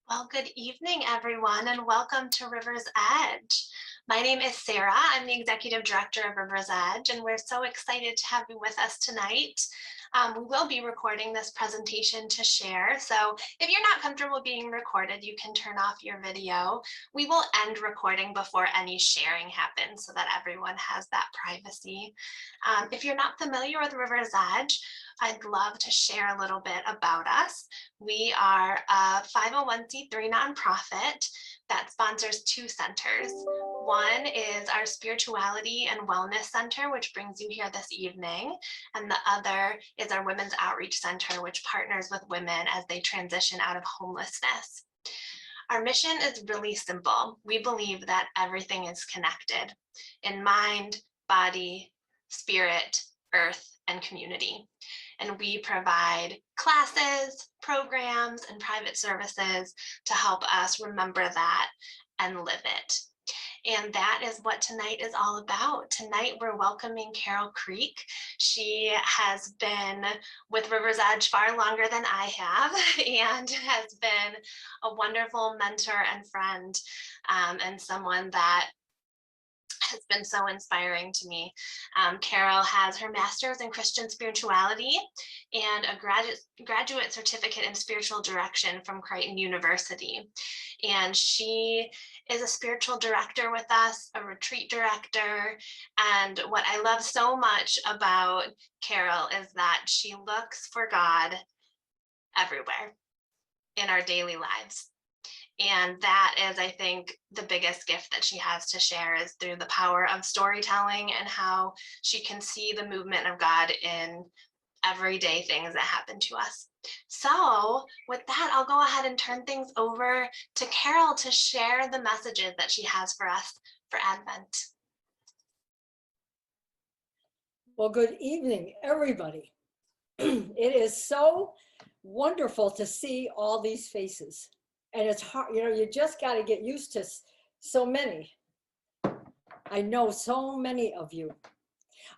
Well, good evening, everyone, and welcome to River's Edge. My name is Sarah. I'm the Executive Director of River's Edge, and we're so excited to have you with us tonight. We will be recording this presentation to share, so if you're not comfortable being recorded, you can turn off your video. We will end recording before any sharing happens so that everyone has that privacy. If you're not familiar with River's Edge, I'd love to share a little bit about us. We are a 501c3 nonprofit that sponsors two centers. One is our Spirituality and Wellness Center, which brings you here this evening. And the other is our Women's Outreach Center, which partners with women as they transition out of homelessness. Our mission is really simple. We believe that everything is connected in mind, body, spirit, earth, and community. And we provide classes, programs, and private services to help us remember that and live it. And that is what tonight is all about. Tonight, we're welcoming Carol Creek. She has been with River's Edge far longer than I have and has been a wonderful mentor and friend, and someone that has been so inspiring to me. Carol has her master's in Christian spirituality and a graduate certificate in spiritual direction from Creighton University. And she is a spiritual director with us, a retreat director. And what I love so much about Carol is that she looks for God everywhere in our daily lives. And that is, I think, the biggest gift that she has to share is through the power of storytelling and how she can see the movement of God in everyday things that happen to us. So with that, I'll go ahead and turn things over to Carol to share the messages that she has for us for Advent. Well, good evening, everybody. It is so wonderful to see all these faces. And it's hard, you just got to get used to so many. I know so many of you.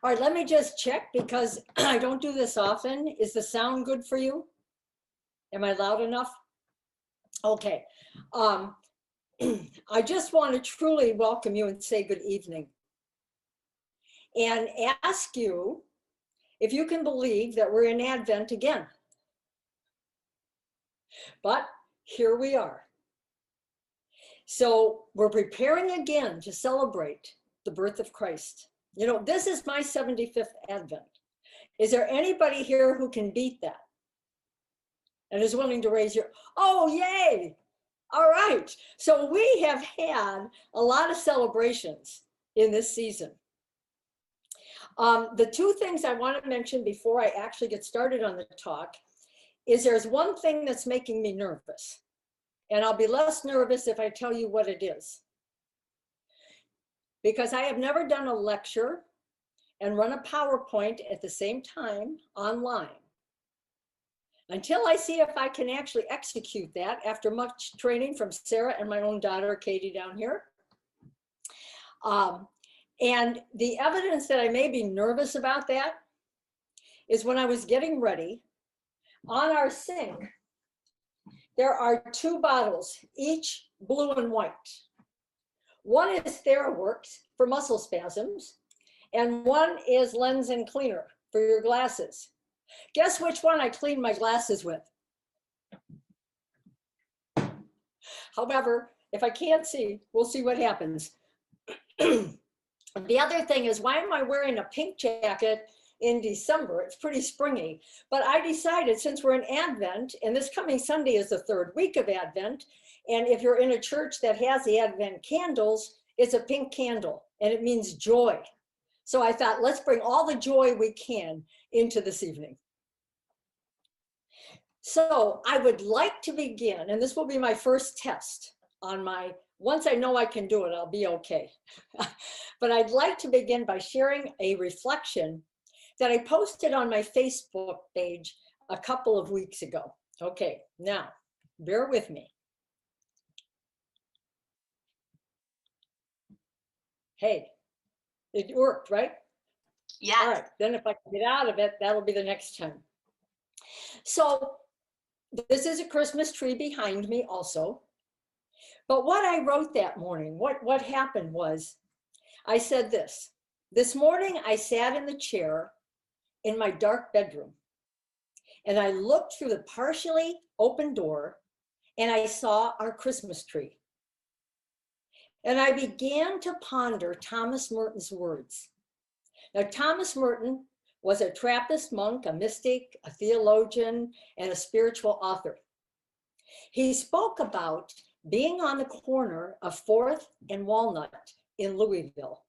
All right, let me just check because I don't do this often. Is the sound good for you? Am I loud enough? Okay. I just want to truly welcome you and say good evening. And ask you if you can believe that we're in Advent again. But here we are. So we're preparing again to celebrate the birth of Christ. This is my 75th Advent. Is there anybody here who can beat that? And is willing to raise your, oh, yay. All right. So we have had a lot of celebrations in this season. The two things I want to mention before I actually get started on the talk is there's one thing that's making me nervous. And I'll be less nervous if I tell you what it is. Because I have never done a lecture and run a PowerPoint at the same time online. Until I see if I can actually execute that after much training from Sarah and my own daughter, Katie, down here. And the evidence that I may be nervous about that is when I was getting ready, on our sink, there are two bottles, each blue and white. One is TheraWorks for muscle spasms, and one is Lens and Cleaner for your glasses. Guess which one I clean my glasses with? However, if I can't see, we'll see what happens. The other thing is, why am I wearing a pink jacket in December? It's pretty springy, but I decided since we're in Advent and this coming Sunday is the third week of Advent, and if you're in a church that has the Advent candles, it's a pink candle and it means joy. So I thought, let's bring all the joy we can into this evening. So I would like to begin, and this will be my first test on my, once I know I can do it, I'll be okay. But I'd like to begin by sharing a reflection that I posted on my Facebook page a couple of weeks ago. Okay, now, bear with me. Hey, it worked, right? Yeah. All right, then if I can get out of it, that'll be the next time. So This is a Christmas tree behind me also. But what I wrote that morning, what happened was, I said this morning I sat in the chair in my dark bedroom and I looked through the partially open door and I saw our Christmas tree. And I began to ponder Thomas Merton's words. Now, Thomas Merton was a Trappist monk, a mystic, a theologian, and a spiritual author. He spoke about being on the corner of 4th and Walnut in Louisville.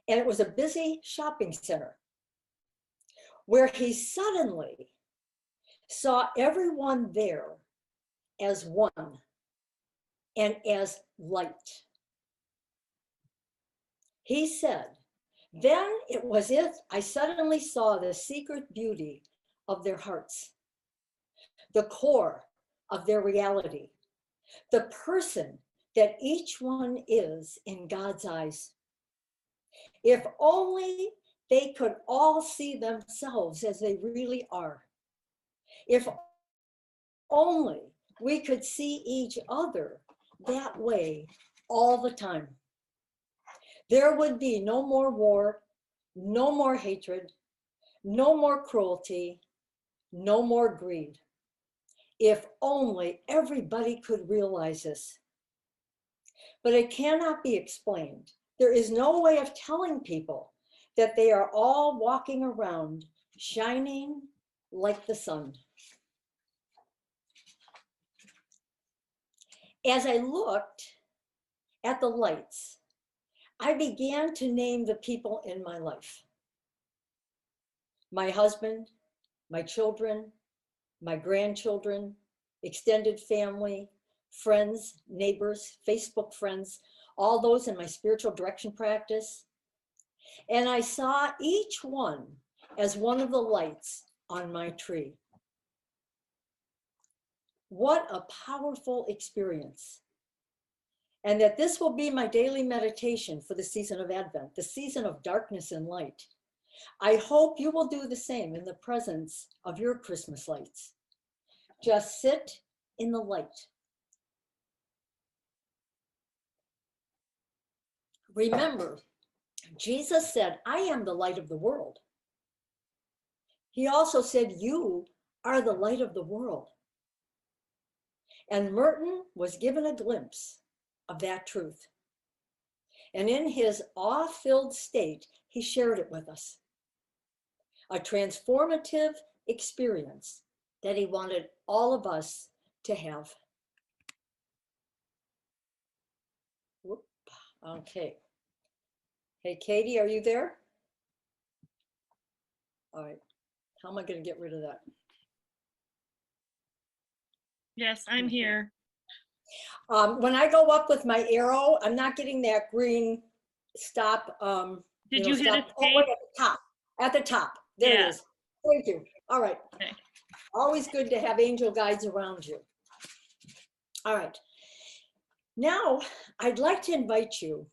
And it was a busy shopping center where he suddenly saw everyone there as one and as light. He said, then it was as if I suddenly saw the secret beauty of their hearts, the core of their reality, the person that each one is in God's eyes. If only they could all see themselves as they really are. If only we could see each other that way all the time. There would be no more war, no more hatred, no more cruelty, no more greed. If only everybody could realize this. But it cannot be explained. There is no way of telling people that they are all walking around shining like the sun. As I looked at the lights, I began to name the people in my life. My husband, my children, my grandchildren, extended family, friends, neighbors, Facebook friends, all those in my spiritual direction practice. And I saw each one as one of the lights on my tree. What a powerful experience. And that this will be my daily meditation for the season of Advent, the season of darkness and light. I hope you will do the same in the presence of your Christmas lights. Just sit in the light. Remember, Jesus said, I am the light of the world. He also said, you are the light of the world. And Merton was given a glimpse of that truth. And in his awe-filled state, he shared it with us. A transformative experience that he wanted all of us to have. Whoop. Okay. Hey, Katie, are you there? All right. How am I going to get rid of that? Yes, I'm here. When I go up with my arrow, I'm not getting that green stop. Did you hit stop. escape? Oh, wait, at the top. At the top. There Yeah. it is. Thank you. All right. Okay. Always good to have angel guides around you. All right. Now, I'd like to invite you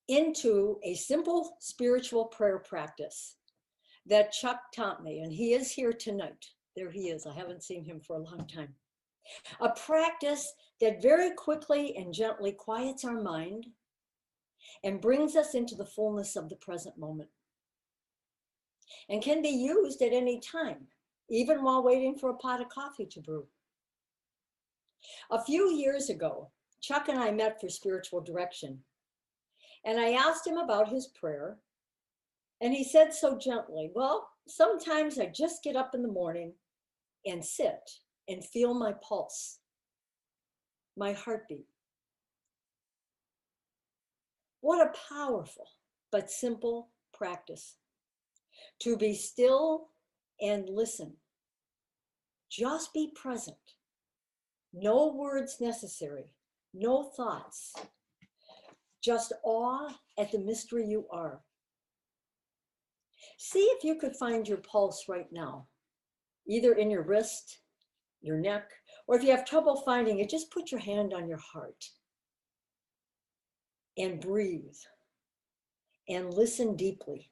into a simple spiritual prayer practice that Chuck taught me, and he is here tonight. There he is. I haven't seen him for a long time. A practice that very quickly and gently quiets our mind and brings us into the fullness of the present moment, and can be used at any time, even while waiting for a pot of coffee to brew. A few years ago, Chuck and I met for spiritual direction, and I asked him about his prayer, and he said so gently, well, sometimes I just get up in the morning and sit and feel my pulse, my heartbeat. What a powerful but simple practice. To be still and listen. Just be present. No words necessary, no thoughts. Just awe at the mystery you are. See if you could find your pulse right now, either in your wrist, your neck, or if you have trouble finding it, just put your hand on your heart and breathe and listen deeply.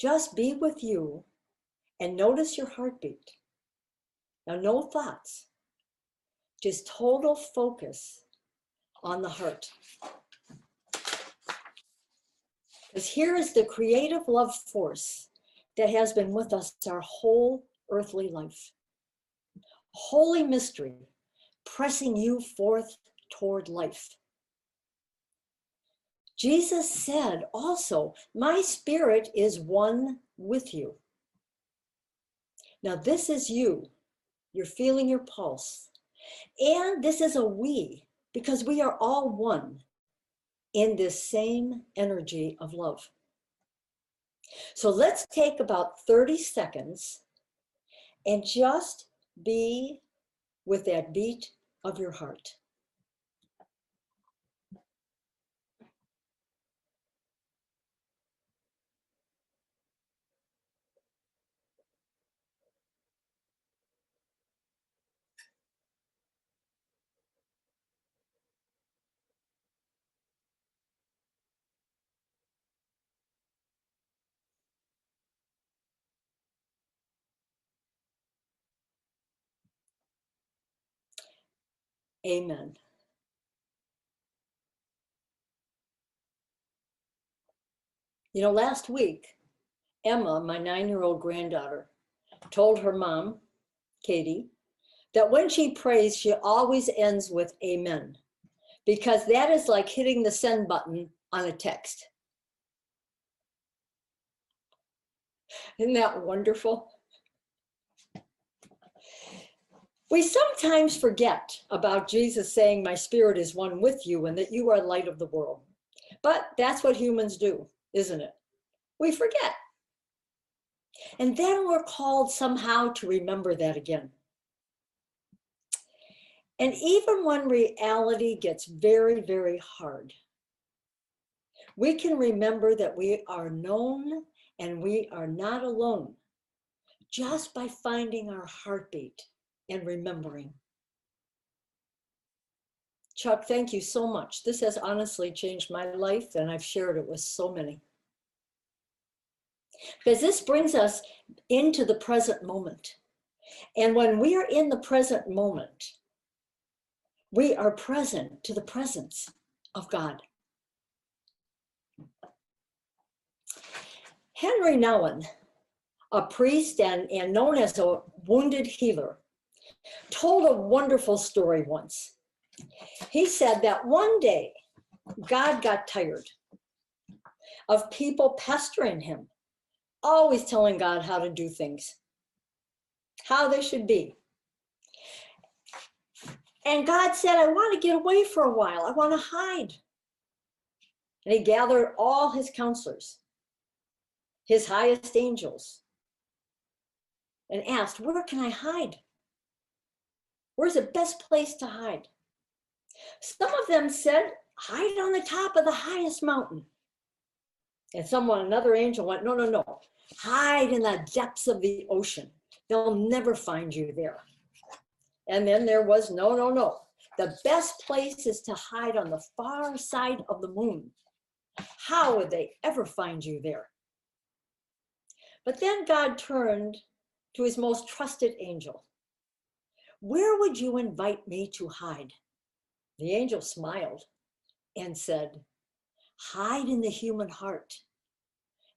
Just be with you and notice your heartbeat. Now, no thoughts, just total focus on the heart. Because here is the creative love force that has been with us our whole earthly life. Holy mystery, pressing you forth toward life. Jesus said also, my spirit is one with you. Now this is you. You're feeling your pulse. And this is a we, because we are all one in this same energy of love. So let's take about 30 seconds and just be with that beat of your heart. Amen. You know, last week, Emma, my 9-year-old granddaughter, told her mom, Katie, that when she prays, she always ends with amen, because that is like hitting the send button on a text. Isn't that wonderful? We sometimes forget about Jesus saying, my spirit is one with you and that you are light of the world. But that's what humans do, isn't it? We forget. And then we're called somehow to remember that again. And even when reality gets very, very hard, we can remember that we are known and we are not alone just by finding our heartbeat and remembering. Chuck, thank you so much. This has honestly changed my life, and I've shared it with so many. Because this brings us into the present moment. And when we are in the present moment, we are present to the presence of God. Henry Nouwen, a priest and known as a wounded healer, told a wonderful story once. He said that one day, God got tired of people pestering him, always telling God how to do things, how they should be. And God said, I want to get away for a while. I want to hide. And he gathered all his counselors, his highest angels, and asked, where can I hide? Where's the best place to hide? Some of them said, hide on the top of the highest mountain. And another angel went, no, no, no. Hide in the depths of the ocean. They'll never find you there. And then there was, no, no, no. The best place is to hide on the far side of the moon. How would they ever find you there? But then God turned to his most trusted angel. Where would you invite me to hide? The angel smiled and said, hide in the human heart.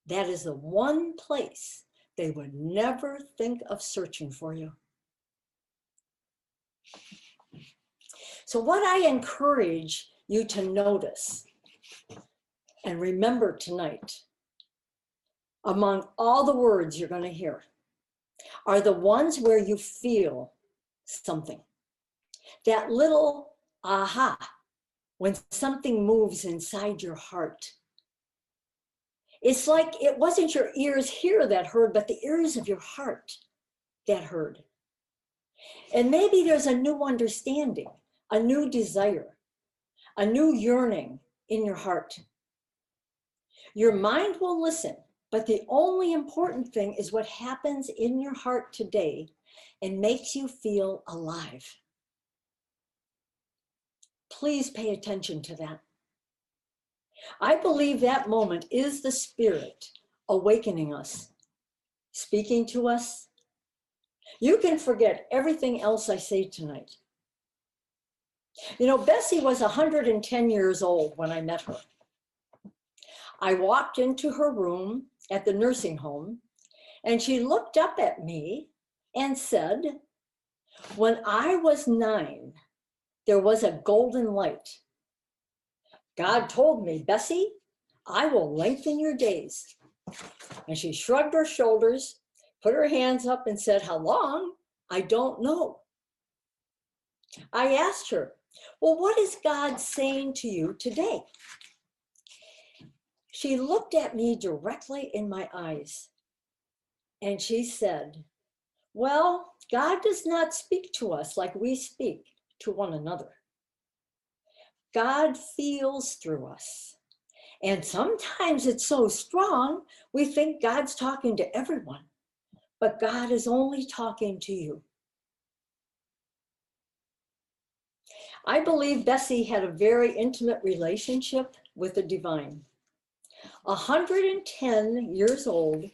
That is the one place they would never think of searching for you. So what I encourage you to notice and remember tonight, among all the words you're going to hear, are the ones where you feel something. That little aha, when something moves inside your heart. It's like it wasn't your ears here that heard, but the ears of your heart that heard. And maybe there's a new understanding, a new desire, a new yearning in your heart. Your mind will listen, but the only important thing is what happens in your heart today and makes you feel alive. Please pay attention to that. I believe that moment is the Spirit awakening us speaking to us. You can forget everything else I say tonight. You know, Bessie was 110 years old when I met her. I walked into her room at the nursing home, and she looked up at me and said, "When I was 9, there was a golden light. God told me, Bessie, I will lengthen your days." And she shrugged her shoulders, put her hands up and said, "How long? I don't know." I asked her, "Well, what is God saying to you today?" She looked at me directly in my eyes and she said, "Well, God does not speak to us like we speak to one another. God feels through us. And sometimes it's so strong, we think God's talking to everyone, but God is only talking to you." I believe Bessie had a very intimate relationship with the divine. 110 years old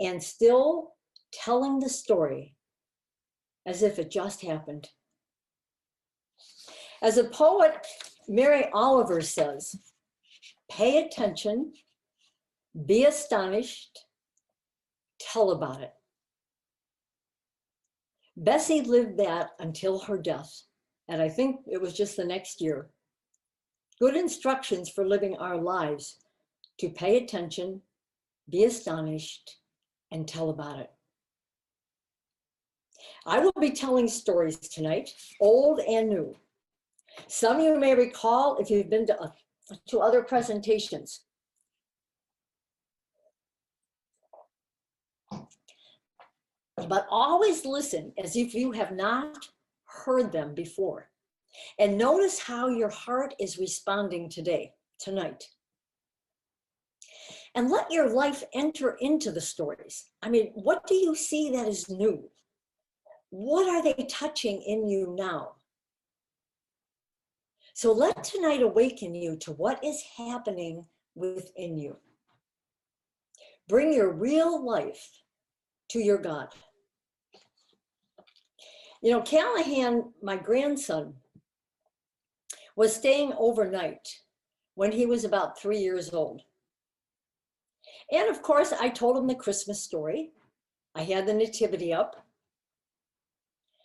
and still telling the story as if it just happened. As a poet, Mary Oliver says, "Pay attention, be astonished, tell about it." Bessie lived that until her death, and I think it was just the next year. Good instructions for living our lives: to pay attention, be astonished, and tell about it. I will be telling stories tonight, old and new. Some you may recall if you've been to other presentations. But always listen as if you have not heard them before. And notice how your heart is responding tonight. And let your life enter into the stories. I mean, what do you see that is new? What are they touching in you now? So let tonight awaken you to what is happening within you. Bring your real life to your God. You know, Callahan, my grandson, was staying overnight when he was about 3 years old. And of course, I told him the Christmas story. I had the nativity up,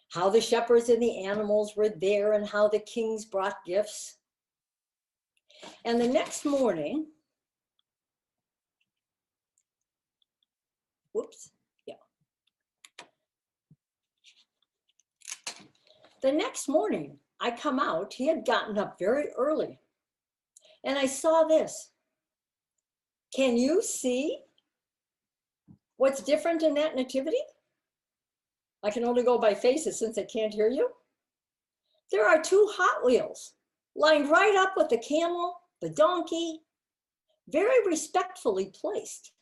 how the shepherds and the animals were there and how the kings brought gifts. And the next morning, the next morning I come out, he had gotten up very early, and I saw this. Can you see what's different in that nativity? I can only go by faces since I can't hear you. There are 2 Hot Wheels lined right up with the camel, the donkey, very respectfully placed.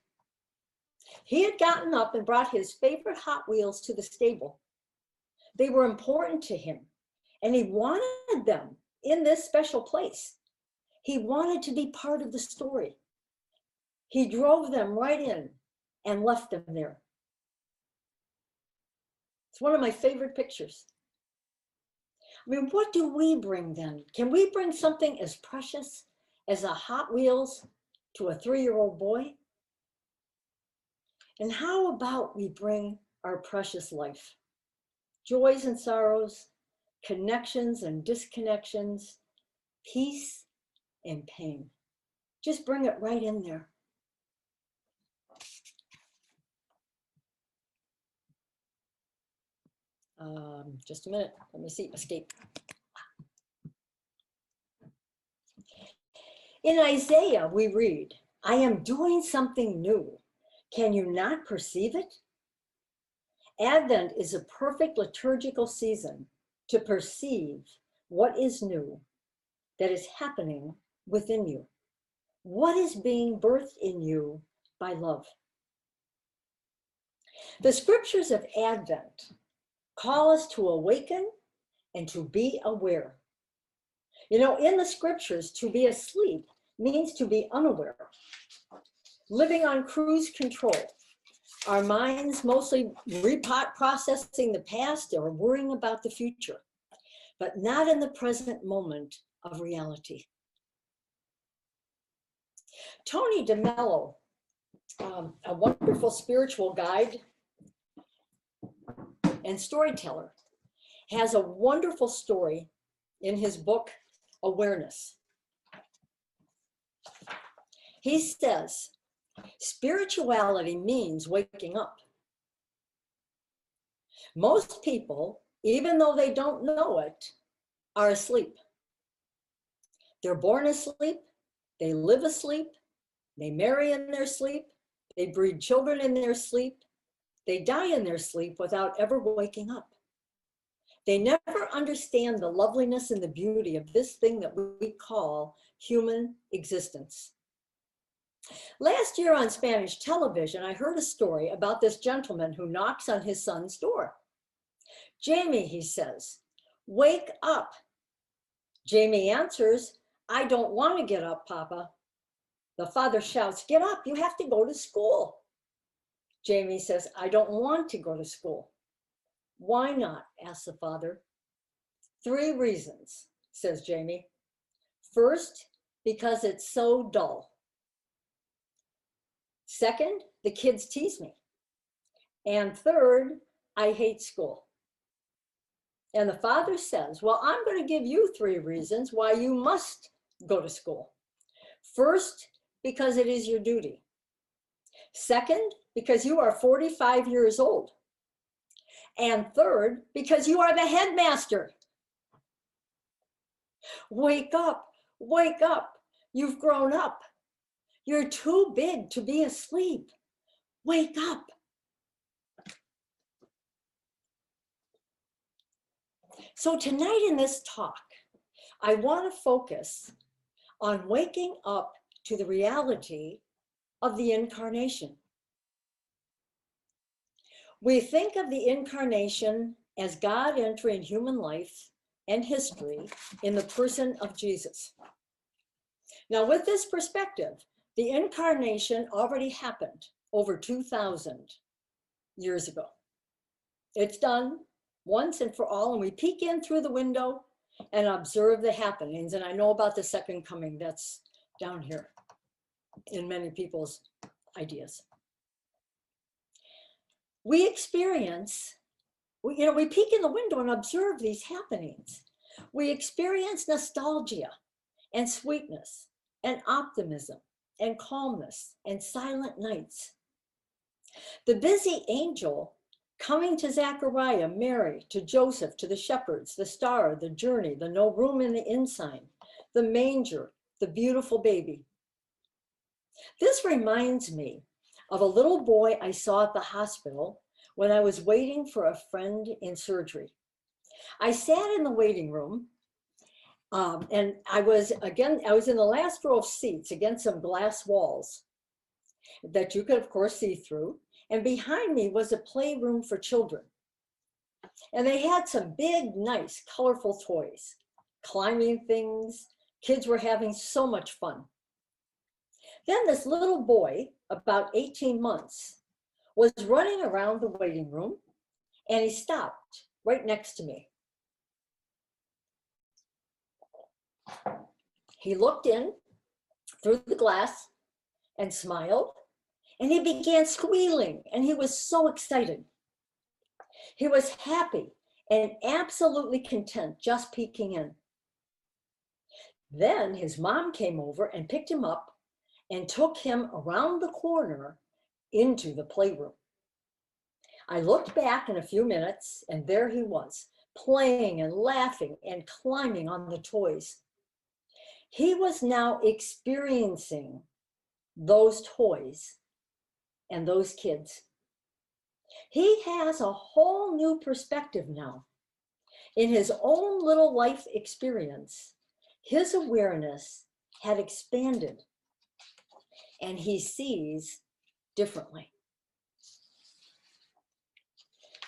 He had gotten up and brought his favorite Hot Wheels to the stable. They were important to him, and he wanted them in this special place. He wanted to be part of the story. He drove them right in and left them there. It's one of my favorite pictures. I mean, what do we bring then? Can we bring something as precious as a Hot Wheels to a 3-year-old boy? And how about we bring our precious life? Joys and sorrows, connections and disconnections, peace and pain. Just bring it right in there. Just a minute, let me see, escape. In Isaiah, we read, "I am doing something new. Can you not perceive it?" Advent is a perfect liturgical season to perceive what is new that is happening within you. What is being birthed in you by love? The scriptures of Advent call us to awaken and to be aware. You know, in the scriptures, to be asleep means to be unaware, living on cruise control, Our minds mostly processing the past or worrying about the future, but not in the present moment of reality. Tony DeMello, a wonderful spiritual guide and storyteller, has a wonderful story in his book, Awareness. He says, spirituality means waking up. Most people, even though they don't know it, are asleep. They're born asleep, they live asleep, they marry in their sleep, they breed children in their sleep, they die in their sleep without ever waking up. They never understand the loveliness and the beauty of this thing that we call human existence. Last year on Spanish television, I heard a story about this gentleman who knocks on his son's door. Jamie, he says, wake up. Jamie answers, I don't want to get up, Papa. The father shouts, get up, you have to go to school. Jamie says, I don't want to go to school. Why not? Asks the father. 3 reasons, says Jamie. First, because it's so dull. Second, the kids tease me. And third, I hate school. And the father says, well, I'm going to give you 3 reasons why you must go to school. First, because it is your duty. Second, because you are 45 years old. And third, because you are the headmaster. Wake up, wake up. You've grown up. You're too big to be asleep. Wake up. So tonight in this talk, I want to focus on waking up to the reality of the Incarnation. We think of the Incarnation as God entering human life and history in the person of Jesus. Now, with this perspective, the Incarnation already happened over 2,000 years ago. It's done once and for all, and we peek in through the window and observe the happenings. And I know about the second coming, that's down here in many people's ideas. We experience, we peek in the window and observe these happenings. We experience nostalgia and sweetness and optimism and calmness and silent nights. The busy angel coming to Zechariah, Mary, to Joseph, to the shepherds, the star, the journey, the no room in the inn sign, the manger, the beautiful baby. This reminds me of a little boy I saw at the hospital when I was waiting for a friend in surgery. I sat in the waiting room and I was in the last row of seats against some glass walls that you could of course see through. And behind me was a playroom for children. And they had some big, nice, colorful toys, climbing things. Kids were having so much fun. Then this little boy, about 18 months, was running around the waiting room, and he stopped right next to me. He looked in through the glass and smiled, and he began squealing, and he was so excited. He was happy and absolutely content just peeking in. Then his mom came over and picked him up and took him around the corner into the playroom. I looked back in a few minutes, and there he was, playing and laughing and climbing on the toys. He was now experiencing those toys and those kids. He has a whole new perspective now. In his own little life experience, his awareness had expanded, and he sees differently.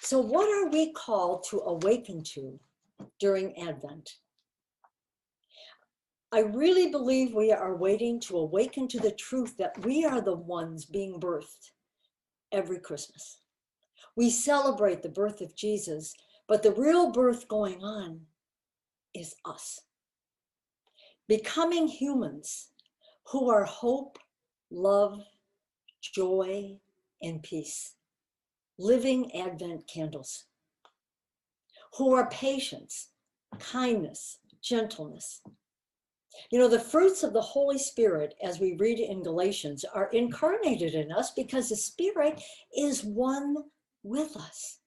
So what are we called to awaken to during Advent? I really believe we are waiting to awaken to the truth that we are the ones being birthed every Christmas. We celebrate the birth of Jesus, but the real birth going on is us. Becoming humans who are hope, love, joy, and peace. Living Advent candles. Who are patience, kindness, gentleness. You know, the fruits of the Holy Spirit, as we read in Galatians, are incarnated in us because the Spirit is one with us.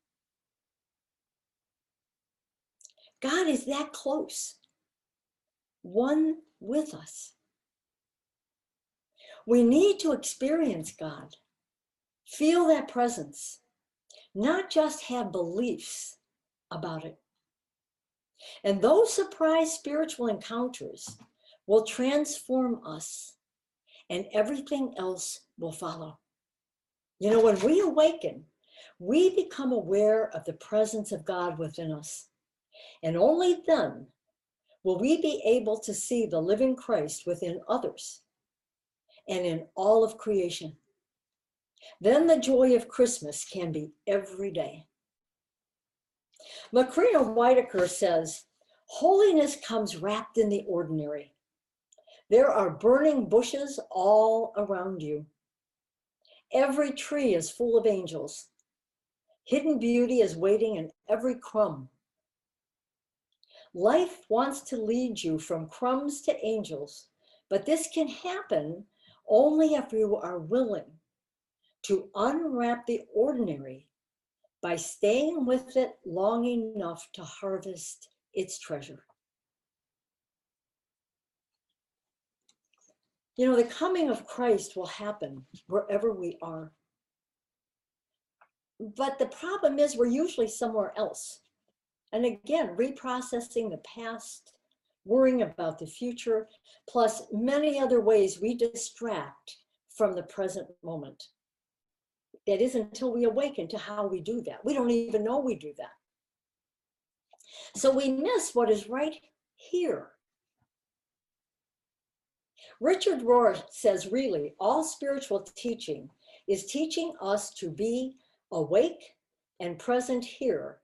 God is that close, one with us. We need to experience God, feel that presence, not just have beliefs about it. And those surprise spiritual encounters will transform us, and everything else will follow. You know, when we awaken, we become aware of the presence of God within us. And only then will we be able to see the living Christ within others and in all of creation. Then the joy of Christmas can be every day. Macrina Whitaker says, holiness comes wrapped in the ordinary. There are burning bushes all around you. Every tree is full of angels. Hidden beauty is waiting in every crumb. Life wants to lead you from crumbs to angels, but this can happen only if you are willing to unwrap the ordinary by staying with it long enough to harvest its treasure. You know, the coming of Christ will happen wherever we are. But the problem is we're usually somewhere else. And again, reprocessing the past, worrying about the future, plus many other ways we distract from the present moment. It isn't until we awaken to how we do that. We don't even know we do that. So we miss what is right here. Richard Rohr says, really, all spiritual teaching is teaching us to be awake and present here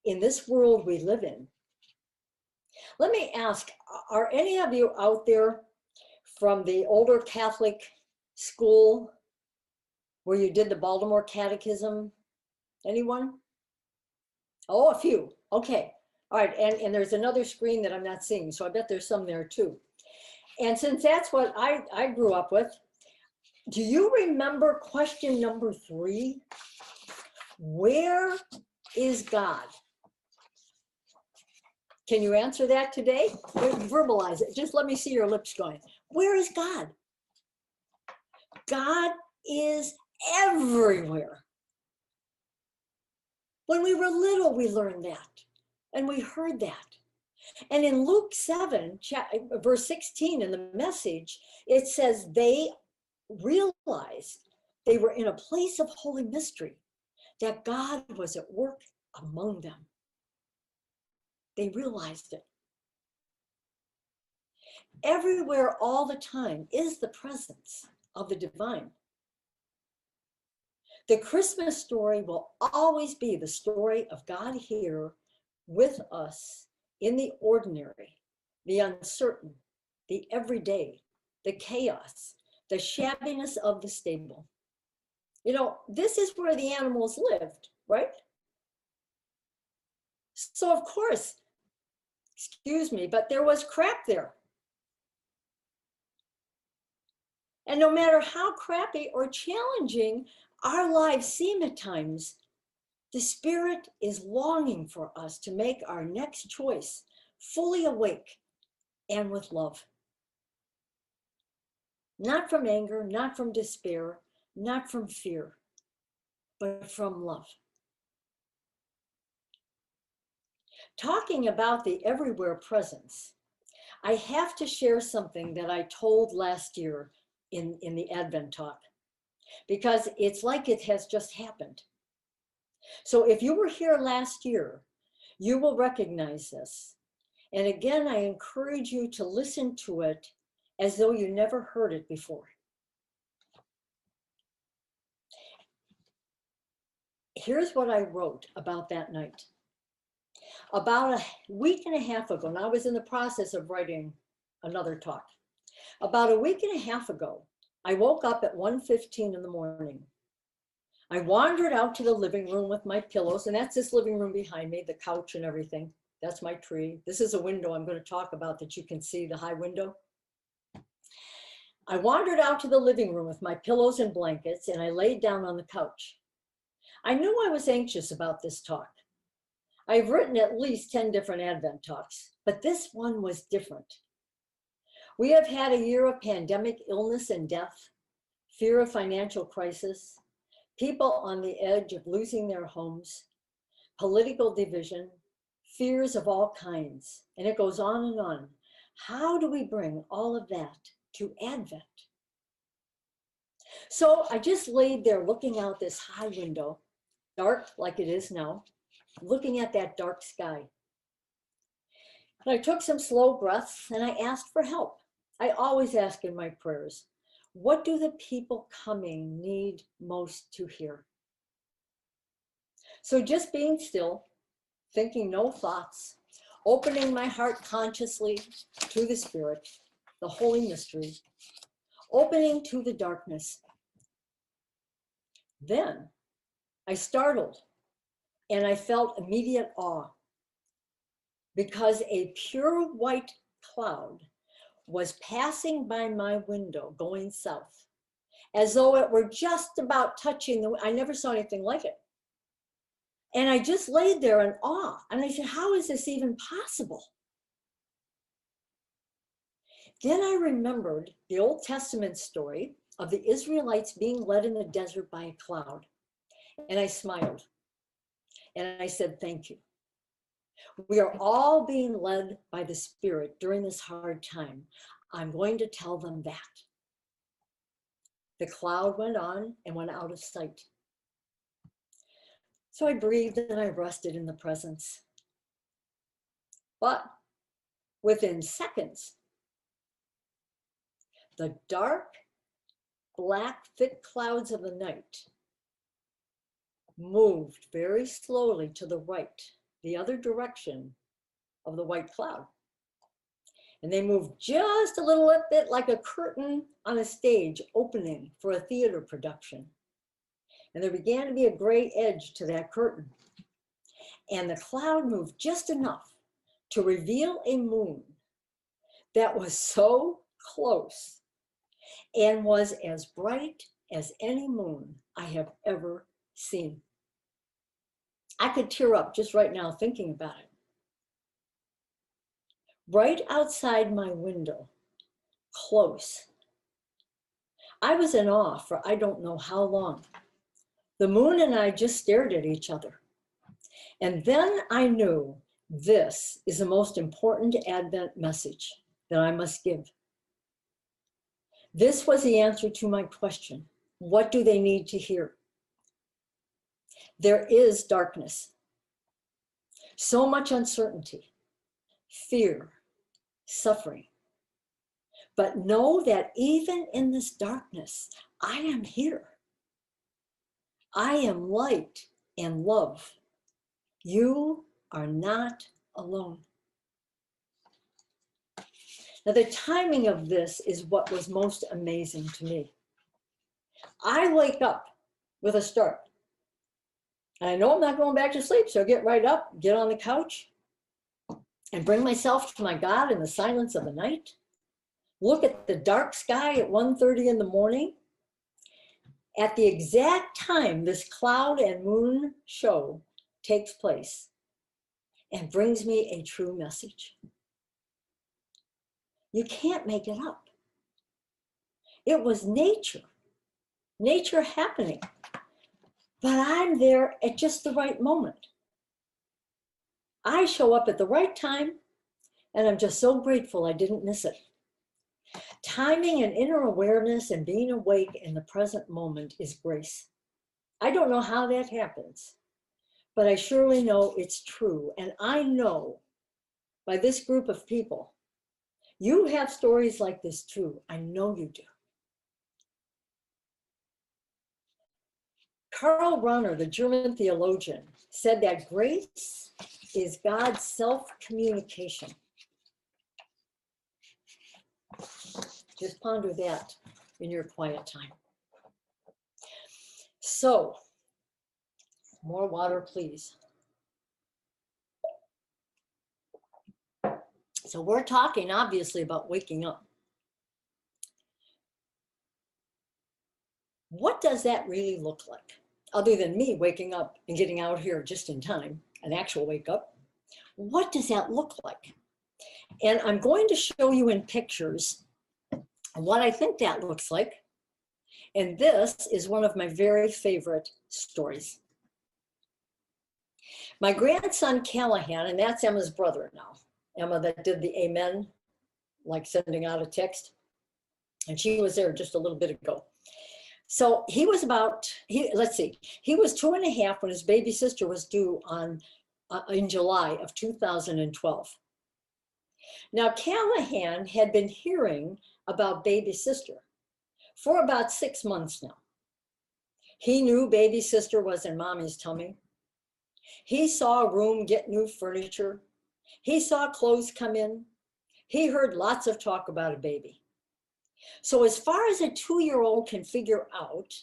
in this world we live in. Let me ask, are any of you out there from the older Catholic school where you did the Baltimore Catechism? Anyone? Oh, a few. Okay. All right. And there's another screen that I'm not seeing, so I bet there's some there too. And since that's what I grew up with, do you remember question number 3? Where is God? Can you answer that today? Verbalize it. Just let me see your lips going. Where is God? God is everywhere. When we were little, we learned that and we heard that. And in Luke 7, verse 16 in the Message, it says they realized they were in a place of holy mystery, that God was at work among them. They realized it. Everywhere, all the time, is the presence of the divine. The Christmas story will always be the story of God here with us in the ordinary, the uncertain, the everyday, the chaos, the shabbiness of the stable. You know, this is where the animals lived, right? So of course, excuse me, but there was crap there. And no matter how crappy or challenging our lives seem at times, the Spirit is longing for us to make our next choice fully awake and with love. Not from anger, not from despair, not from fear, but from love. Talking about the everywhere presence, I have to share something that I told last year in the Advent talk, because it's like it has just happened. So if you were here last year, you will recognize this. And again, I encourage you to listen to it as though you never heard it before. here's what I wrote about that night. About a week and a half ago, and I was in the process of writing another talk. About a week and a half ago, I woke up at 1:15 in the morning. I wandered out to the living room with my pillows, and that's this living room behind me, the couch and everything. That's my tree. This is a window I'm going to talk about that you can see, the high window. I wandered out to the living room with my pillows and blankets, and I laid down on the couch. I knew I was anxious about this talk. I've written at least 10 different Advent talks, but this one was different. We have had a year of pandemic illness and death, fear of financial crisis, people on the edge of losing their homes, political division, fears of all kinds, and it goes on and on. How do we bring all of that to Advent? So I just laid there looking out this high window, dark like it is now, looking at that dark sky. And I took some slow breaths and I asked for help. I always ask in my prayers, what do the people coming need most to hear? So just being still, thinking no thoughts, opening my heart consciously to the Spirit, the holy mystery, opening to the darkness. Then I startled and I felt immediate awe because a pure white cloud was passing by my window going south, as though it were just about touching the, I never saw anything like it. And I just laid there in awe. And I said, how is this even possible? Then I remembered the Old Testament story of the Israelites being led in the desert by a cloud. And I smiled. And I said, thank you. We are all being led by the Spirit during this hard time. I'm going to tell them that. The cloud went on and went out of sight. So I breathed and I rested in the presence. But within seconds, the dark, black, thick clouds of the night moved very slowly to the right, the other direction of the white cloud. And they moved just a little bit like a curtain on a stage opening for a theater production. And there began to be a gray edge to that curtain. And the cloud moved just enough to reveal a moon that was so close and was as bright as any moon I have ever seen. I could tear up just right now thinking about it. Right outside my window, close. I was in awe for I don't know how long. The moon and I just stared at each other. And then I knew this is the most important Advent message that I must give. This was the answer to my question. What do they need to hear? There is darkness, so much uncertainty, fear, suffering. But know that even in this darkness, I am here. I am light and love. You are not alone. Now, the timing of this is what was most amazing to me. I wake up with a start. And I know I'm not going back to sleep, so I get right up, get on the couch, and bring myself to my God in the silence of the night. Look at the dark sky at 1:30 in the morning. At the exact time this cloud and moon show takes place and brings me a true message. You can't make it up. It was nature happening. But I'm there at just the right moment. I show up at the right time, and I'm just so grateful I didn't miss it. Timing and inner awareness and being awake in the present moment is grace. I don't know how that happens, but I surely know it's true. And I know by this group of people, you have stories like this too. I know you do. Karl Rahner, the German theologian, said that grace is God's self-communication. Just ponder that in your quiet time. So, more water, please. So we're talking obviously about waking up. What does that really look like? Other than me waking up and getting out here just in time, an actual wake up, what does that look like? And I'm going to show you in pictures what I think that looks like. And this is one of my very favorite stories. My grandson Callahan, and that's Emma's brother now, Emma that did the amen, like sending out a text. And she was there just a little bit ago. So he was he was 2.5 when his baby sister was due in July of 2012. Now Callahan had been hearing about baby sister for about 6 months now. He knew baby sister was in mommy's tummy. He saw a room get new furniture. He saw clothes come in. He heard lots of talk about a baby. So as far as a 2-year-old can figure out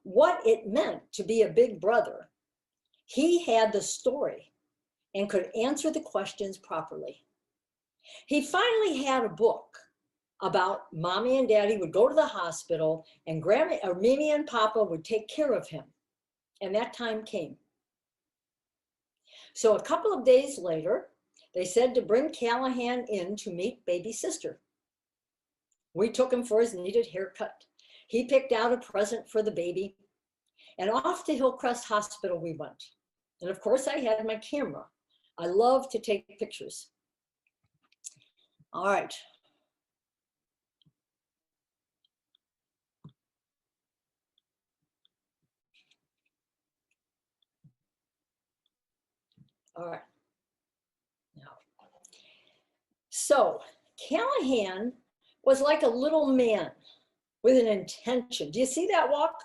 what it meant to be a big brother, he had the story and could answer the questions properly. He finally had a book about mommy and daddy would go to the hospital and Grandma or Mimi and Papa would take care of him. And that time came. So a couple of days later, they said to bring Callahan in to meet baby sister. We took him for his needed haircut. He picked out a present for the baby, and off to Hillcrest Hospital we went. And of course I had my camera. I love to take pictures. All right. All right. Now, so Callahan was like a little man with an intention. Do you see that walk?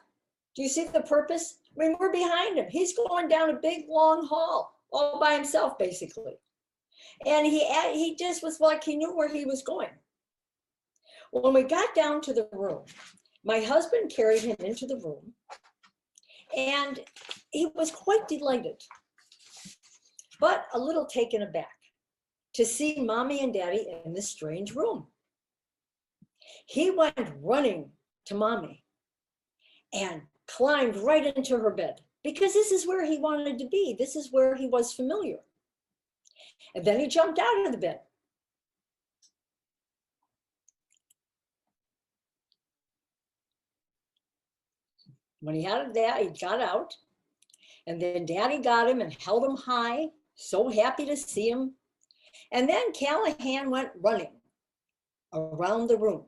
Do you see the purpose? I mean, we're behind him. He's going down a big, long hall all by himself, basically. And he just was like, he knew where he was going. When we got down to the room, my husband carried him into the room, and he was quite delighted, but a little taken aback to see mommy and daddy in this strange room. He went running to mommy and climbed right into her bed because this is where he wanted to be. This is where he was familiar. And then he jumped out of the bed. When he had that, he got out, and then daddy got him and held him high, so happy to see him. And then Callahan went running around the room.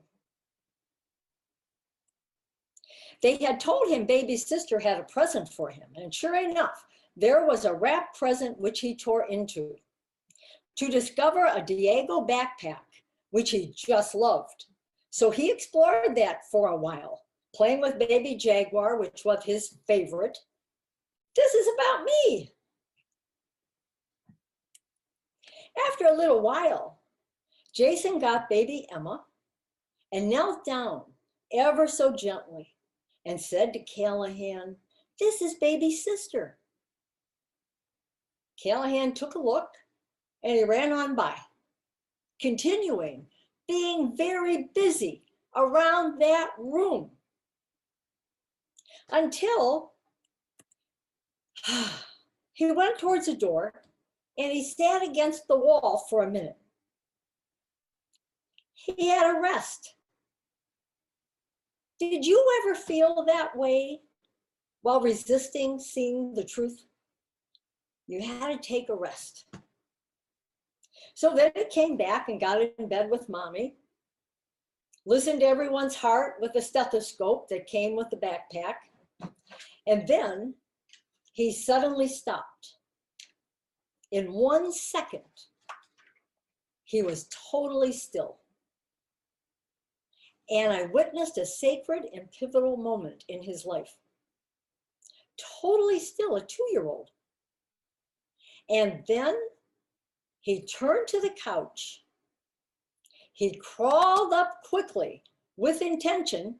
They had told him baby sister had a present for him, and sure enough, there was a wrapped present which he tore into to discover a Diego backpack, which he just loved. So he explored that for a while, playing with baby Jaguar, which was his favorite. This is about me. After a little while, Jason got baby Emma and knelt down ever so gently and said to Callahan, "This is baby sister." Callahan took a look and he ran on by, continuing being very busy around that room until he went towards the door and he sat against the wall for a minute. He had a rest. Did you ever feel that way while resisting seeing the truth? You had to take a rest. So then he came back and got in bed with mommy, listened to everyone's heart with a stethoscope that came with the backpack, and then he suddenly stopped. In 1 second, he was totally still. And I witnessed a sacred and pivotal moment in his life. totally still, a 2-year-old. And then he turned to the couch. He crawled up quickly with intention,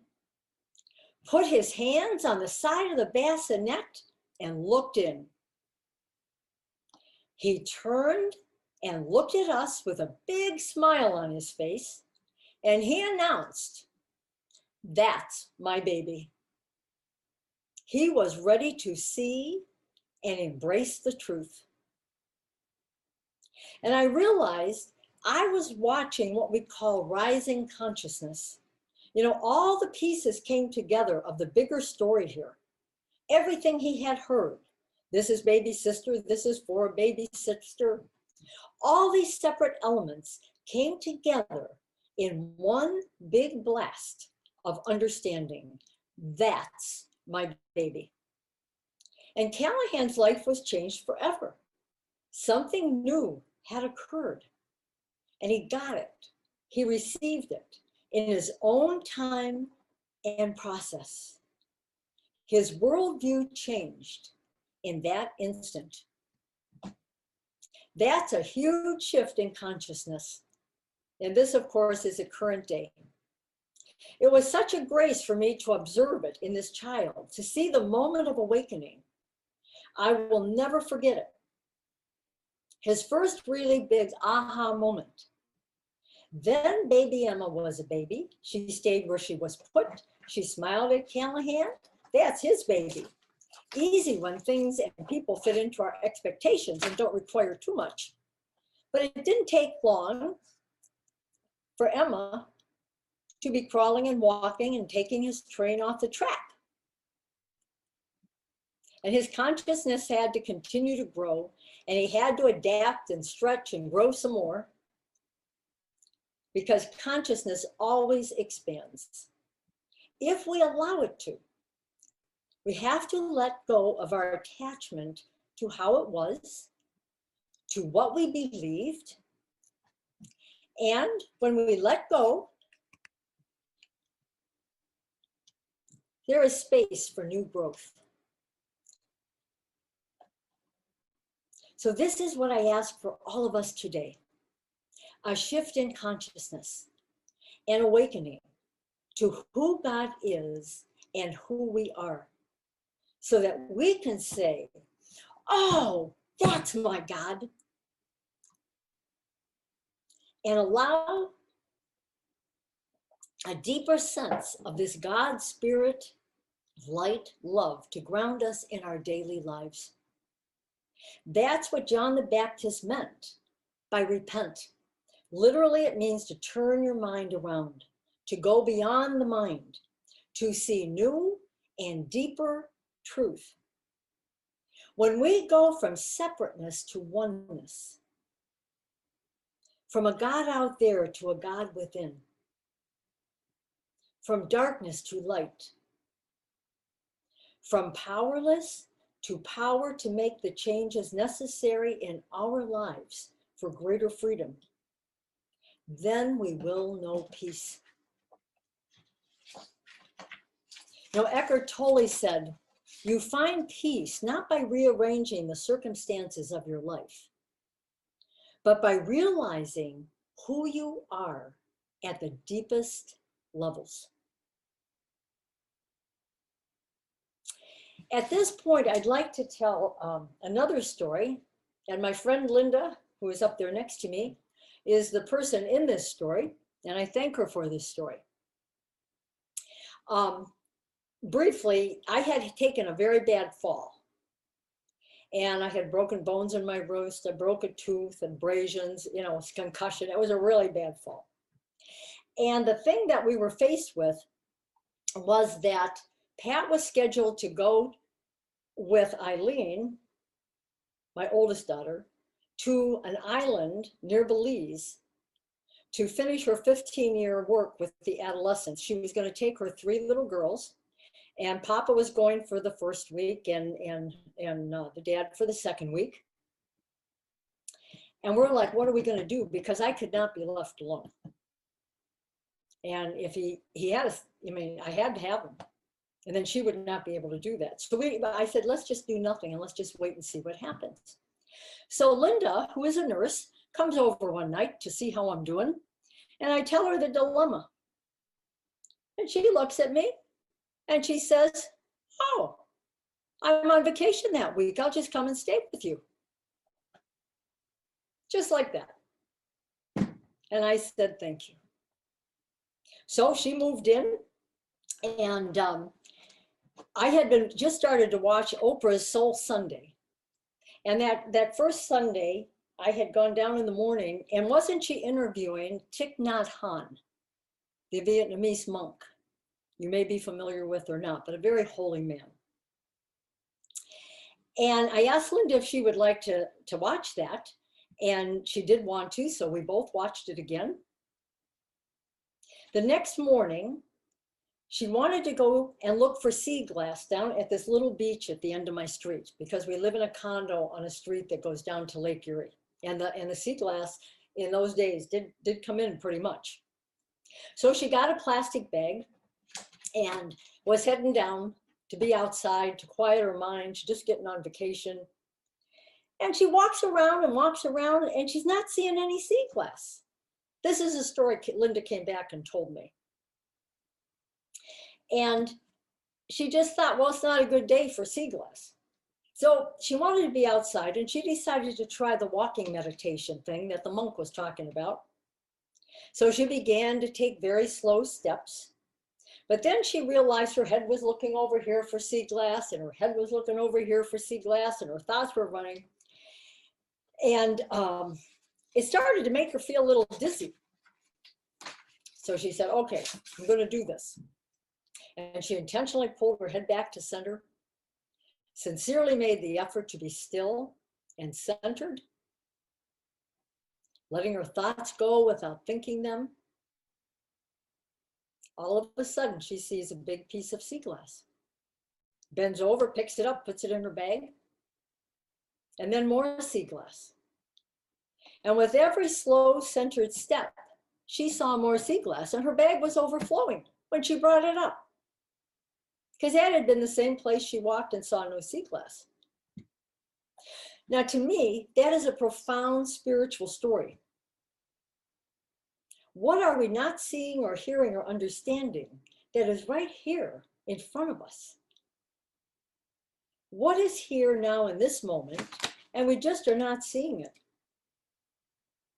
put his hands on the side of the bassinet and looked in. He turned and looked at us with a big smile on his face, and he announced, "That's my baby." He was ready to see and embrace the truth. And I realized I was watching what we call rising consciousness. You know, all the pieces came together of the bigger story here. Everything he had heard. This is baby sister, this is for baby sister. All these separate elements came together in one big blast of understanding. That's my baby. And Callahan's life was changed forever. Something new had occurred, and he got it. He received it in his own time and process. His worldview changed in that instant. That's a huge shift in consciousness. And this, of course, is a current day. It was such a grace for me to observe it in this child, to see the moment of awakening. I will never forget it. His first really big aha moment. Then baby Emma was a baby. She stayed where she was put. She smiled at Callahan. That's his baby. Easy when things and people fit into our expectations and don't require too much. But it didn't take long for Emma to be crawling and walking and taking his train off the track. And his consciousness had to continue to grow, and he had to adapt and stretch and grow some more, because consciousness always expands if we allow it to. We have to let go of our attachment to how it was, to what we believed. And when we let go, there is space for new growth. So this is what I ask for all of us today. A shift in consciousness, an awakening to who God is and who we are, so that we can say, "Oh, that's my God," and allow a deeper sense of this God spirit, light, love to ground us in our daily lives. That's what John the Baptist meant by repent. Literally, it means to turn your mind around, to go beyond the mind, to see new and deeper truth. When we go from separateness to oneness, from a God out there to a God within, from darkness to light, from powerless to power to make the changes necessary in our lives for greater freedom, then we will know peace. Now, Eckhart Tolle said, "You find peace not by rearranging the circumstances of your life, but by realizing who you are at the deepest levels." At this point, I'd like to tell another story, and my friend Linda, who is up there next to me, is the person in this story, and I thank her for this story. Briefly, I had taken a very bad fall, and I had broken bones in my wrist. I broke a tooth, abrasions, concussion. It was a really bad fall. And the thing that we were faced with was that Pat was scheduled to go with Eileen, my oldest daughter, to an island near Belize to finish her 15-year work with the adolescents. She was going to take her 3 little girls, and Papa was going for the first week and the dad for the second week. And we're like, what are we going to do? Because I could not be left alone. And if he had I had to have him. And then she would not be able to do that. So I said, let's just do nothing and let's just wait and see what happens. So Linda, who is a nurse, comes over one night to see how I'm doing. And I tell her the dilemma. And she looks at me and she says, oh, I'm on vacation that week. I'll just come and stay with you. Just like that. And I said, thank you. So she moved in, and I had been just started to watch Oprah's Soul Sunday. And that first Sunday, I had gone down in the morning, and wasn't she interviewing Thich Nhat Hanh, the Vietnamese monk? You may be familiar with or not, but a very holy man. And I asked Linda if she would like to watch that, and she did want to, so we both watched it again. The next morning, she wanted to go and look for sea glass down at this little beach at the end of my street, because we live in a condo on a street that goes down to Lake Erie. And the sea glass in those days did come in pretty much. So she got a plastic bag and was heading down to be outside, to quiet her mind. She's just getting on vacation. And she walks around and she's not seeing any sea glass. This is a story Linda came back and told me. And she just thought, well, it's not a good day for sea glass. So she wanted to be outside, and she decided to try the walking meditation thing that the monk was talking about. So she began to take very slow steps. But then she realized her head was looking over here for sea glass, and her head was looking over here for sea glass, and her thoughts were running. And it started to make her feel a little dizzy. So she said, okay, I'm going to do this. And she intentionally pulled her head back to center, sincerely made the effort to be still and centered, letting her thoughts go without thinking them. All of a sudden, she sees a big piece of sea glass, bends over, picks it up, puts it in her bag, and then more sea glass. And with every slow, centered step, she saw more sea glass, and her bag was overflowing when she brought it up, because that had been the same place she walked and saw no sea glass. Now, to me, that is a profound spiritual story. What are we not seeing or hearing or understanding that is right here in front of us? What is here now in this moment, and we just are not seeing it?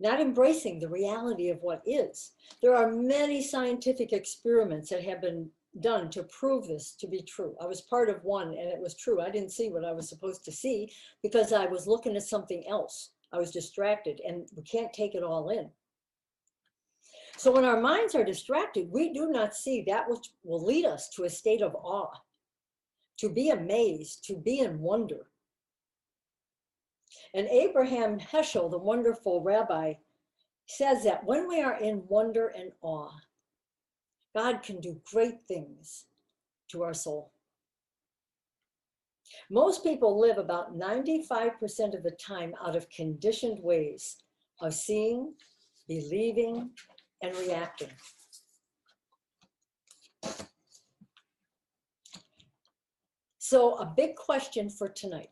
Not embracing the reality of what is. There are many scientific experiments that have been done to prove this to be true. I was part of one, and it was true. I didn't see what I was supposed to see because I was looking at something else. I was distracted, and we can't take it all in. So when our minds are distracted, we do not see that which will lead us to a state of awe, to be amazed, to be in wonder. And Abraham Heschel, the wonderful rabbi, says that when we are in wonder and awe, God can do great things to our soul. Most people live about 95% of the time out of conditioned ways of seeing, believing, and reacting. So a big question for tonight.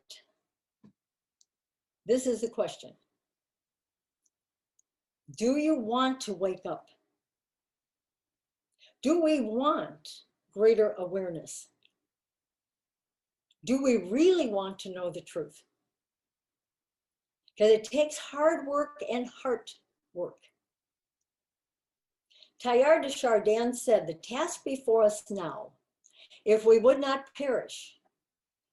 This is the question. Do you want to wake up? Do we want greater awareness? Do we really want to know the truth? Because it takes hard work and heart work. Teilhard de Chardin said, the task before us now, if we would not perish,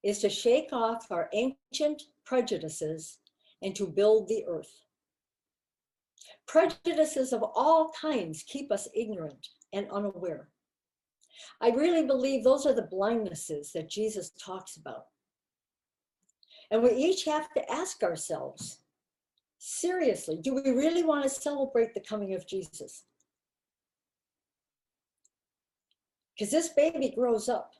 is to shake off our ancient prejudices and to build the earth. Prejudices of all kinds keep us ignorant and unaware. I really believe those are the blindnesses that Jesus talks about. And we each have to ask ourselves, seriously, do we really want to celebrate the coming of Jesus? Because this baby grows up,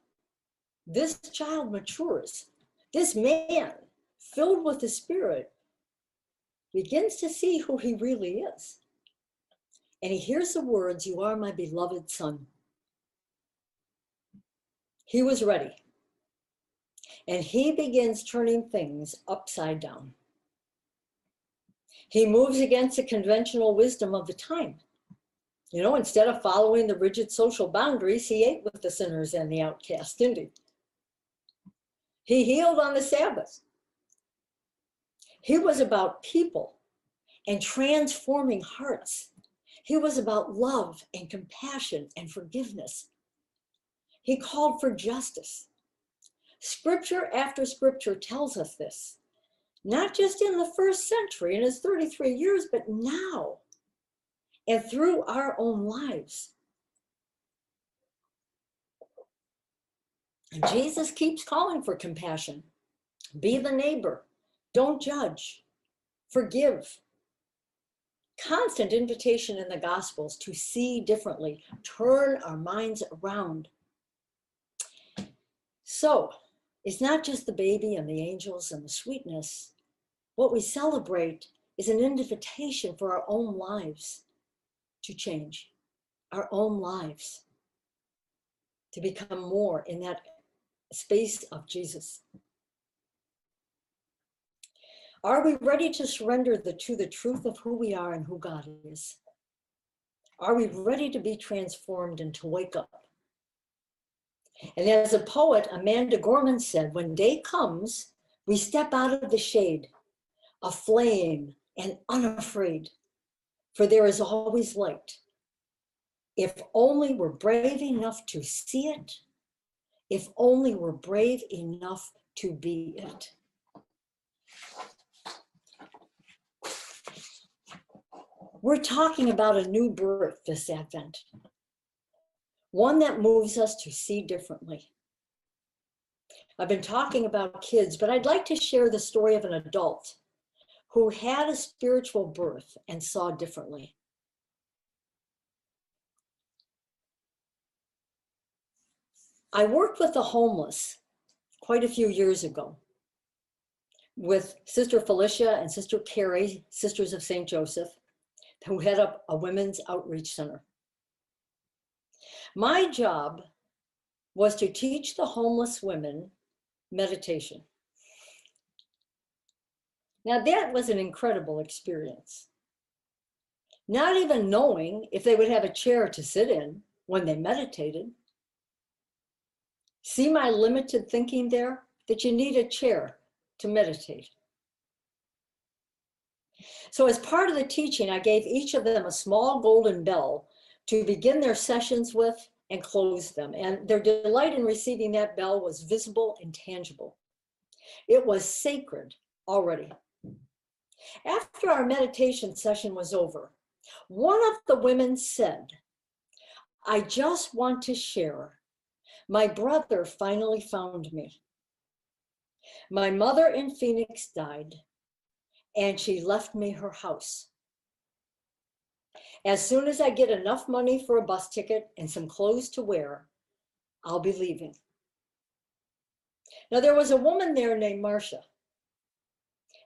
this child matures, this man filled with the Spirit begins to see who he really is. And he hears the words, "You are my beloved son." He was ready. And he begins turning things upside down. He moves against the conventional wisdom of the time. You know, instead of following the rigid social boundaries, he ate with the sinners and the outcast, didn't he? He healed on the Sabbath. He was about people and transforming hearts. He was about love and compassion and forgiveness. He called for justice. Scripture after scripture tells us this, not just in the first century in his 33 years, but now and through our own lives. And Jesus keeps calling for compassion. Be the neighbor. Don't judge. Forgive. Constant invitation in the Gospels to see differently, turn our minds around. So it's not just the baby and the angels and the sweetness. What we celebrate is an invitation for our own lives to change, our own lives to become more in that space of Jesus. Are we ready to surrender to the truth of who we are and who God is? Are we ready to be transformed and to wake up? And as a poet, Amanda Gorman said, when day comes, we step out of the shade, aflame and unafraid, for there is always light. If only we're brave enough to see it, if only we're brave enough to be it. We're talking about a new birth this Advent, one that moves us to see differently. I've been talking about kids, but I'd like to share the story of an adult who had a spiritual birth and saw differently. I worked with the homeless quite a few years ago with Sister Felicia and Sister Carrie, Sisters of St. Joseph, who head up a women's outreach center. My job was to teach the homeless women meditation. Now that was an incredible experience. Not even knowing if they would have a chair to sit in when they meditated. See my limited thinking there? That you need a chair to meditate. So as part of the teaching, I gave each of them a small golden bell to begin their sessions with and close them. And their delight in receiving that bell was visible and tangible. It was sacred already. After our meditation session was over, one of the women said, I just want to share. My brother finally found me. My mother in Phoenix died, and she left me her house. As soon as I get enough money for a bus ticket and some clothes to wear, I'll be leaving. Now, there was a woman there named Marcia.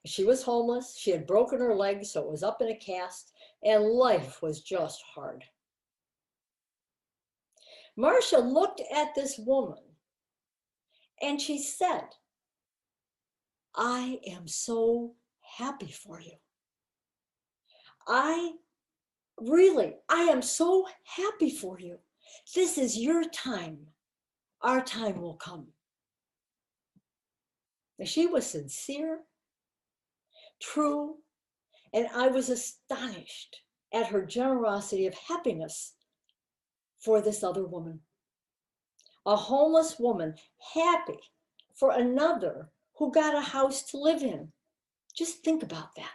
She was homeless. She had broken her leg, so it was up in a cast, and life was just hard. Marcia looked at this woman and she said, I am so happy for you. I am so happy for you. This is your time. Our time will come. And she was sincere, true, and I was astonished at her generosity of happiness for this other woman. A homeless woman, happy for another who got a house to live in. Just think about that.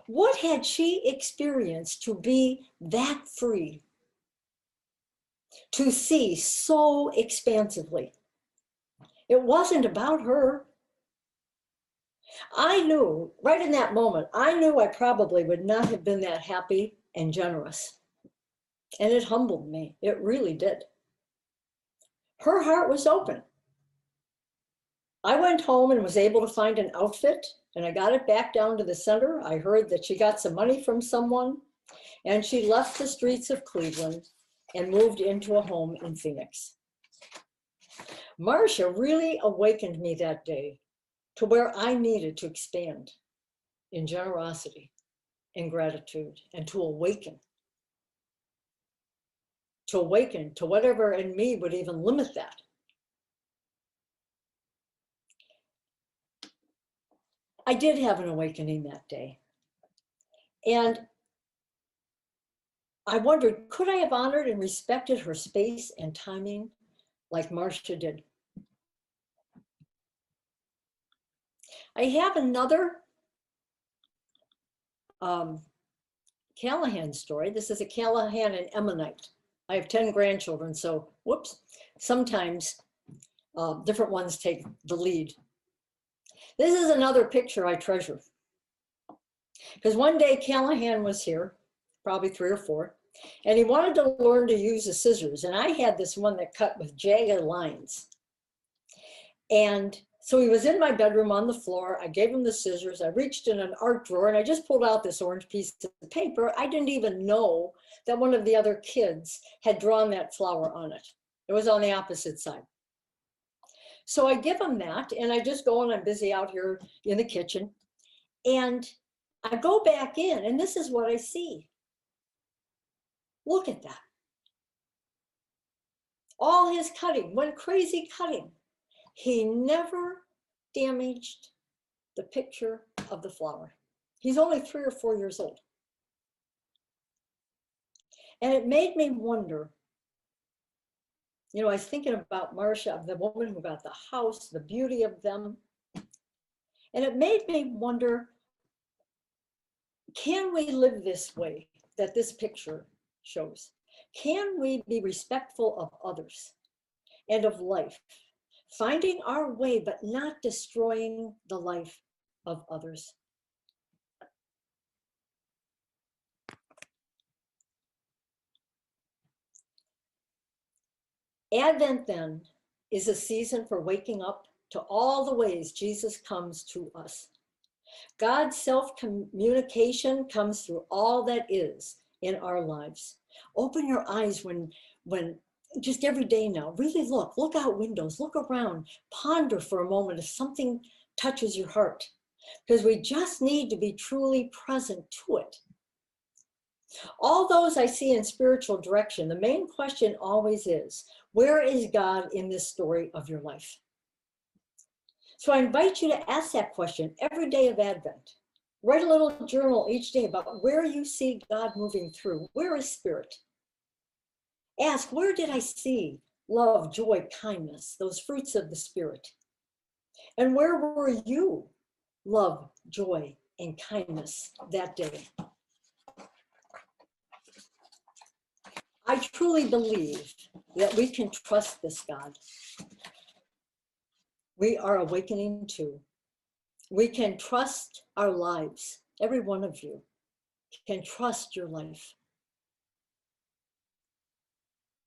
What had she experienced to be that free? To see so expansively? It wasn't about her. I knew, right in that moment, I knew I probably would not have been that happy and generous. And it humbled me. It really did. Her heart was open. I went home and was able to find an outfit, and I got it back down to the center. I heard that she got some money from someone, and she left the streets of Cleveland and moved into a home in Phoenix. Marcia really awakened me that day to where I needed to expand in generosity and gratitude, and to awaken to whatever in me would even limit that. I did have an awakening that day. And I wondered, could I have honored and respected her space and timing like Marcia did? I have another Callahan story. This is a Callahan and Ammonite. I have 10 grandchildren, so whoops, sometimes different ones take the lead. This is another picture I treasure. Because one day Callahan was here, probably 3 or 4, and he wanted to learn to use the scissors. And I had this one that cut with jagged lines. And so he was in my bedroom on the floor. I gave him the scissors. I reached in an art drawer and I just pulled out this orange piece of paper. I didn't even know that one of the other kids had drawn that flower on it. It was on the opposite side. So I give him that and I just go and I'm busy out here in the kitchen. And I go back in and this is what I see. Look at that. All his cutting, went crazy cutting. He never damaged the picture of the flower. He's only 3 or 4 years old. And it made me wonder, you know, I was thinking about Marcia, the woman who got the house, the beauty of them. And it made me wonder, can we live this way that this picture shows? Can we be respectful of others and of life, finding our way, but not destroying the life of others? Advent then is a season for waking up to all the ways Jesus comes to us. God's self-communication comes through all that is in our lives. Open your eyes when just every day now, really look out windows, look around, ponder for a moment if something touches your heart, because we just need to be truly present to it. All those I see in spiritual direction, the main question always is, where is God in this story of your life? So I invite you to ask that question every day of Advent. Write a little journal each day about where you see God moving through. Where is Spirit? Ask, where did I see love, joy, kindness, those fruits of the Spirit? And where were you, love, joy, and kindness that day? I truly believe that we can trust this God. We are awakening too. We can trust our lives. Every one of you can trust your life.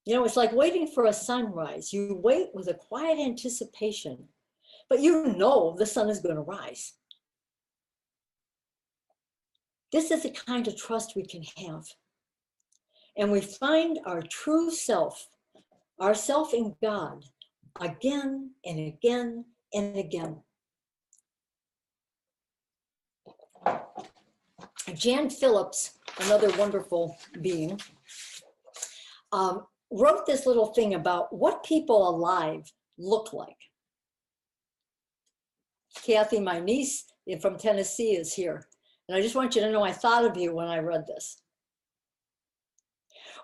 You know, it's like waiting for a sunrise. You wait with a quiet anticipation, but you know the sun is going to rise. This is the kind of trust we can have. And we find our true self, ourself in God, again and again and again. Jan Phillips, another wonderful being, wrote this little thing about what people alive look like. Kathy, my niece from Tennessee, is here. And I just want you to know I thought of you when I read this.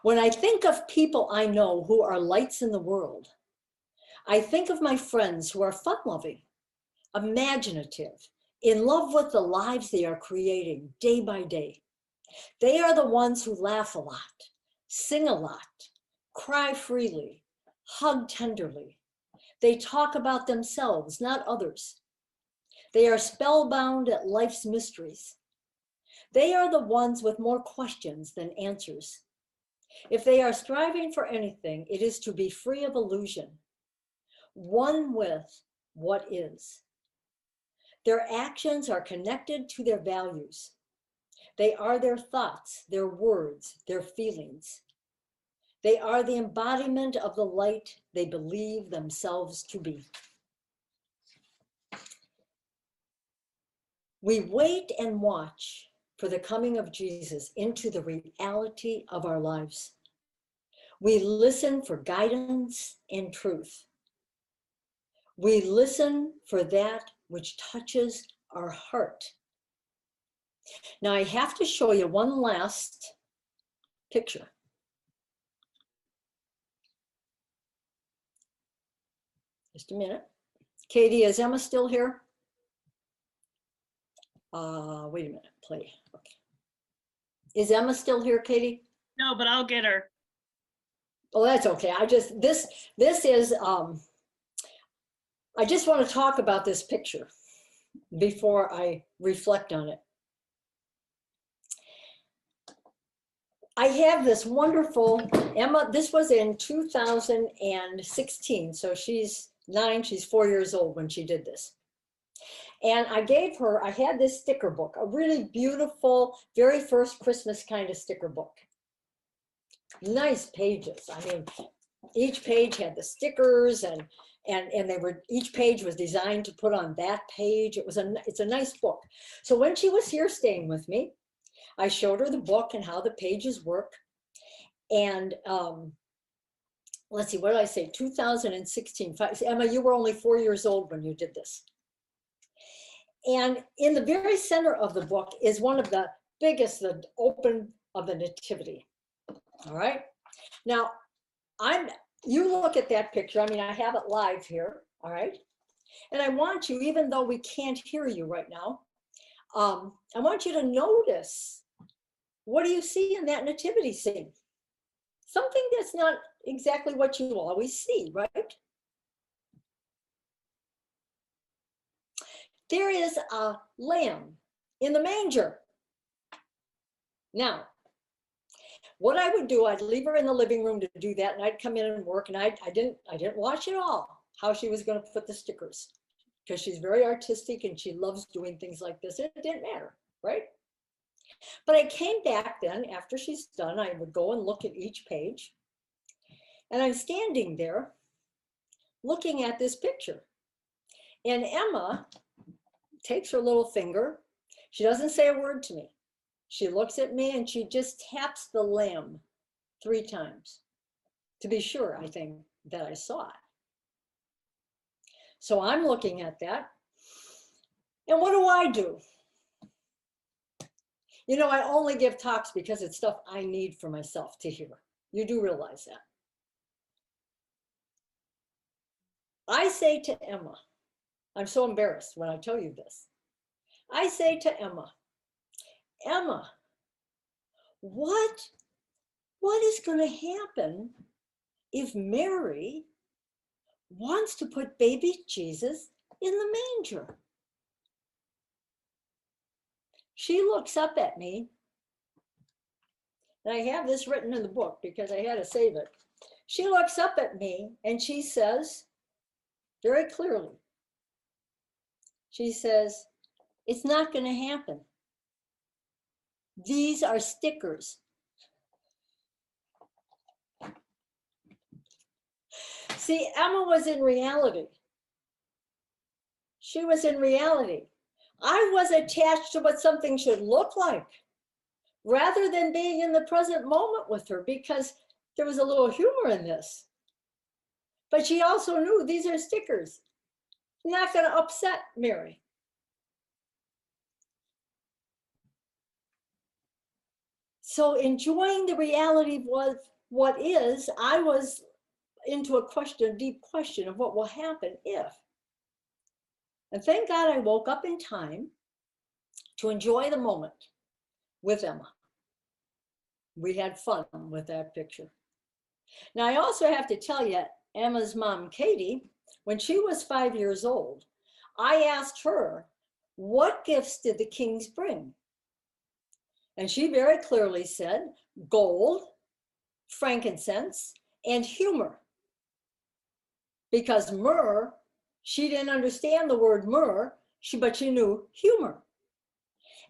When I think of people I know who are lights in the world, I think of my friends who are fun-loving, imaginative, in love with the lives they are creating day by day. They are the ones who laugh a lot, sing a lot, cry freely, hug tenderly. They talk about themselves, not others. They are spellbound at life's mysteries. They are the ones with more questions than answers. If they are striving for anything, it is to be free of illusion, one with what is. Their actions are connected to their values. They are their thoughts, their words, their feelings. They are the embodiment of the light they believe themselves to be. We wait and watch for the coming of Jesus into the reality of our lives. We listen for guidance and truth. We listen for that which touches our heart. Now I have to show you one last picture. Just a minute. Katie, is Emma still here? Wait a minute, play. Okay. Is Emma still here, Katie? No, but I'll get her. Oh, that's okay. This is, I just want to talk about this picture before I reflect on it. I have this wonderful, Emma, this was in 2016. So she's 9, she's 4 years old when she did this. And I gave her, I had this sticker book, a really beautiful, very first Christmas kind of sticker book. Nice pages. I mean, each page had the stickers and they were, each page was designed to put on that page. It's a nice book. So when she was here staying with me, I showed her the book and how the pages work. And let's see, what did I say? 2016. Emma, you were only 4 years old when you did this. And in the very center of the book is one of the biggest, the open of the nativity. All right. Now, you look at that picture. I mean, I have it live here. All right. And I want you, even though we can't hear you right now, I want you to notice, what do you see in that nativity scene? Something that's not exactly what you always see, right? There is a lamb in the manger. Now, what I would do, I'd leave her in the living room to do that, and I'd come in and work, and I didn't watch at all how she was going to put the stickers, because she's very artistic and she loves doing things like this. It didn't matter, right? But I came back then, after she's done, I would go and look at each page, and I'm standing there looking at this picture. And Emma takes her little finger. She doesn't say a word to me. She looks at me and she just taps the lamb 3 times to be sure, I think, that I saw it. So I'm looking at that. And what do? You know, I only give talks because it's stuff I need for myself to hear. You do realize that. I say to Emma, I'm so embarrassed when I tell you this. I say to Emma, Emma, what is going to happen if Mary wants to put baby Jesus in the manger? She looks up at me, and I have this written in the book because I had to save it. She looks up at me and she says very clearly, she says, it's not going to happen. These are stickers. See, Emma was in reality. She was in reality. I was attached to what something should look like rather than being in the present moment with her, because there was a little humor in this. But she also knew these are stickers. Not going to upset Mary. So enjoying the reality of what is, I was into a deep question of what will happen if. And thank God I woke up in time to enjoy the moment with Emma. We had fun with that picture. Now, I also have to tell you, Emma's mom, Katie, when she was 5 years old, I asked her, what gifts did the kings bring? And she very clearly said, gold, frankincense, and humor. Because myrrh, she didn't understand the word myrrh, but she knew humor.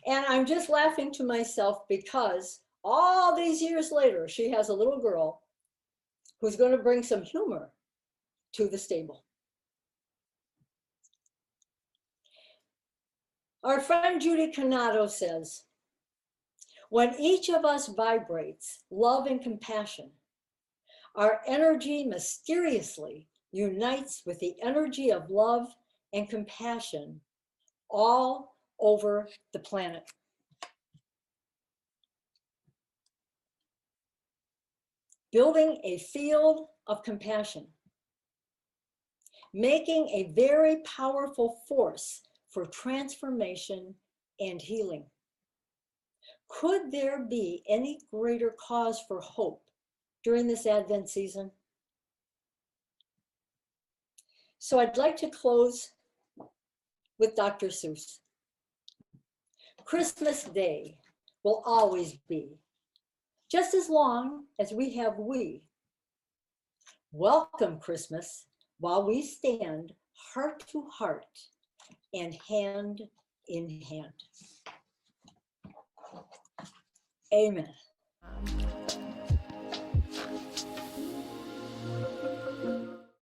And I'm just laughing to myself because all these years later, she has a little girl who's going to bring some humor to the stable. Our friend Judy Canado says, when each of us vibrates love and compassion, our energy mysteriously unites with the energy of love and compassion all over the planet. Building a field of compassion, making a very powerful force for transformation and healing. Could there be any greater cause for hope during this Advent season? So I'd like to close with Dr. Seuss. Christmas Day will always be, just as long as we have we. Welcome Christmas, while we stand heart to heart and hand in hand. Amen.